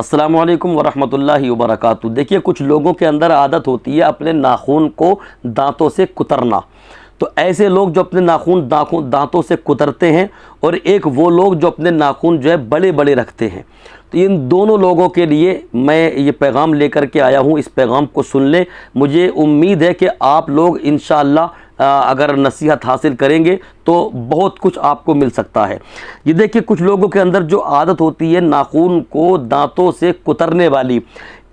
अस्सलामु अलैकुम वरहमतुल्लाहि वबरकातुहू। देखिए, कुछ लोगों के अंदर आदत होती है अपने नाखून को दांतों से कुतरना। तो ऐसे लोग जो अपने नाखून दांतों से कुतरते हैं, और एक वो लोग जो अपने नाखून जो है बड़े बड़े रखते हैं। तो इन दोनों लोगों के लिए मैं ये पैगाम लेकर के आया हूँ। इस पैगाम को सुन लें। मुझे उम्मीद है कि आप लोग इंशाअल्लाह अगर नसीहत हासिल करेंगे तो बहुत कुछ आपको मिल सकता है। ये देखिए, कुछ लोगों के अंदर जो आदत होती है नाखून को दांतों से कुतरने वाली,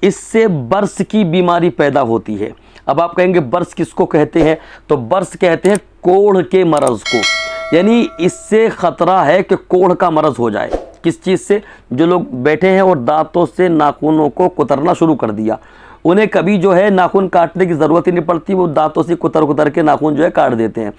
इससे बर्स की बीमारी पैदा होती है। अब आप कहेंगे बर्स किसको कहते हैं? तो बर्स कहते हैं कोढ़ के मरज़ को। यानी इससे ख़तरा है कि कोढ़ का मरज़ हो जाए। किस चीज़ से? जो लोग बैठे हैं और दांतों से नाखूनों को कुतरना शुरू कर दिया, उन्हें कभी जो है नाखून काटने की ज़रूरत ही नहीं पड़ती, वो दांतों से कुतर के नाखून जो है काट देते हैं।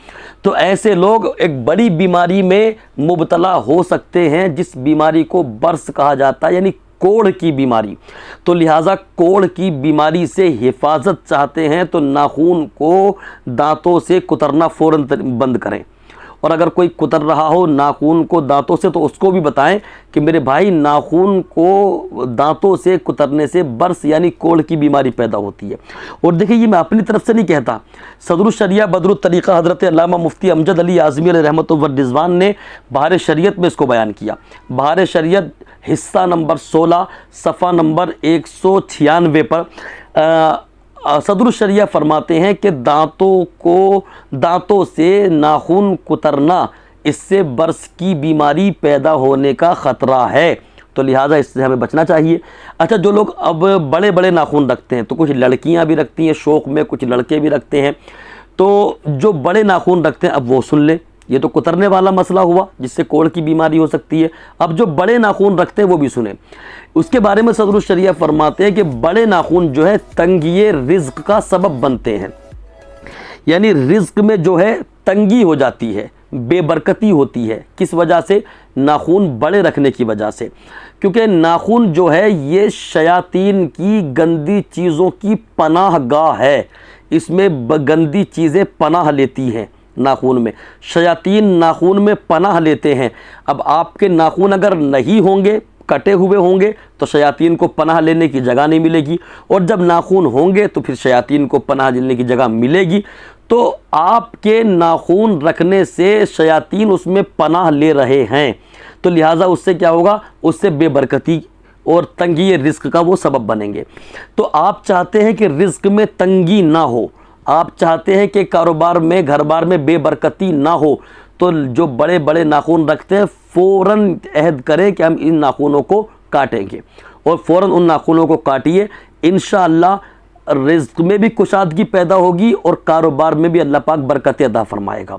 तो ऐसे लोग एक बड़ी बीमारी में मुब्तला हो सकते हैं, जिस बीमारी को बर्स कहा जाता है, यानी कोढ़ की बीमारी। तो लिहाजा कोढ़ की बीमारी से हिफाजत चाहते हैं तो नाखून को दांतों से कुतरना फ़ौरन बंद करें। और अगर कोई कुतर रहा हो नाखून को दांतों से, तो उसको भी बताएं कि मेरे भाई, नाखून को दांतों से कुतरने से बर्स यानी कोढ़ की बीमारी पैदा होती है। और देखिए, ये मैं अपनी तरफ से नहीं कहता, सदरुल शरिया बदरुल तरीक़ा हज़रत अल्लामा मुफ्ती अमजद अली आज़मी रहमतुल्लाह व रिज़वान ने बहार शरीयत में इसको बयान किया। बहार शरीयत हिस्सा नंबर 16 सफ़ा नंबर 196 पर सदरुल शरिया फरमाते हैं कि दांतों से नाखून कुतरना, इससे बर्स की बीमारी पैदा होने का ख़तरा है। तो लिहाजा इससे हमें बचना चाहिए। अच्छा, जो लोग अब बड़े बड़े नाखून रखते हैं, तो कुछ लड़कियां भी रखती हैं शौक़ में, कुछ लड़के भी रखते हैं। तो जो बड़े नाखून रखते हैं, अब वो सुन लें। ये तो कुतरने वाला मसला हुआ जिससे कोढ़ की बीमारी हो सकती है। अब जो बड़े नाखून रखते हैं वो भी सुने। उसके बारे में सदरुल शरिया फरमाते हैं कि बड़े नाखून जो है तंगी रिज़्क़ का सबब बनते हैं। यानी रिज़्क़ में जो है तंगी हो जाती है, बेबरकती होती है। किस वजह से? नाखून बड़े रखने की वजह से। क्योंकि नाखून जो है ये शयातीन की गंदी चीज़ों की पनाह गाह है। इसमें गंदी चीज़ें पनाह लेती हैं। नाखून में शयातीन नाखून में पनाह लेते हैं। अब आपके नाखून अगर नहीं होंगे, कटे हुए होंगे, तो शयातीन को पनाह लेने की जगह नहीं मिलेगी। और जब नाखून होंगे तो फिर शयातीन को पनाह लेने की जगह मिलेगी। तो आपके नाखून रखने से शयातीन उसमें पनाह ले रहे हैं। तो लिहाजा उससे क्या होगा? उससे बेबरकती और तंगी रिज़्क़ का वो सबब बनेंगे। तो आप चाहते हैं कि रिज़्क़ में तंगी ना हो, आप चाहते हैं कि कारोबार में, घर बार में बेबरकती ना हो, तो जो बड़े बड़े नाखून रखते हैं फ़ौरन अहद करें कि हम इन नाखूनों को काटेंगे, और फ़ौरन उन नाखूनों को काटिए। इंशाअल्लाह रिज़्क़ में भी कुशादगी पैदा होगी और कारोबार में भी अल्लाह पाक बरकत अता फरमाएगा।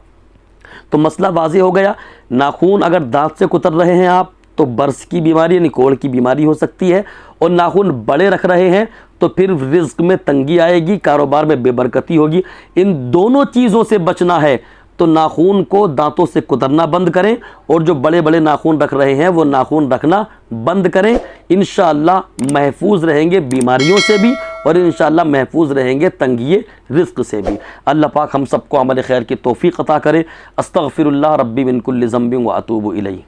तो मसला वाज़ेह हो गया। नाखून अगर दांत से कुतर रहे हैं आप, तो बर्स की बीमारी यानी कोढ़ की बीमारी हो सकती है। और नाखून बड़े रख रहे हैं तो फिर रिज़्क़ में तंगी आएगी, कारोबार में बेबरकती होगी। इन दोनों चीज़ों से बचना है तो नाखून को दांतों से कुतरना बंद करें, और जो बड़े बड़े नाखून रख रहे हैं वो नाखून रखना बंद करें। इंशाअल्लाह महफूज रहेंगे बीमारियों से भी, और इंशाअल्लाह महफूज रहेंगे तंगी रिज़्क़ से भी। अल्लाह पाक हम सबको अमल खैर की तौफ़ीक़ अता करे। अस्तग़फ़िरुल्लाह रब्बी मिन कुल्लि ज़ंबिन व अतूबु इलैह।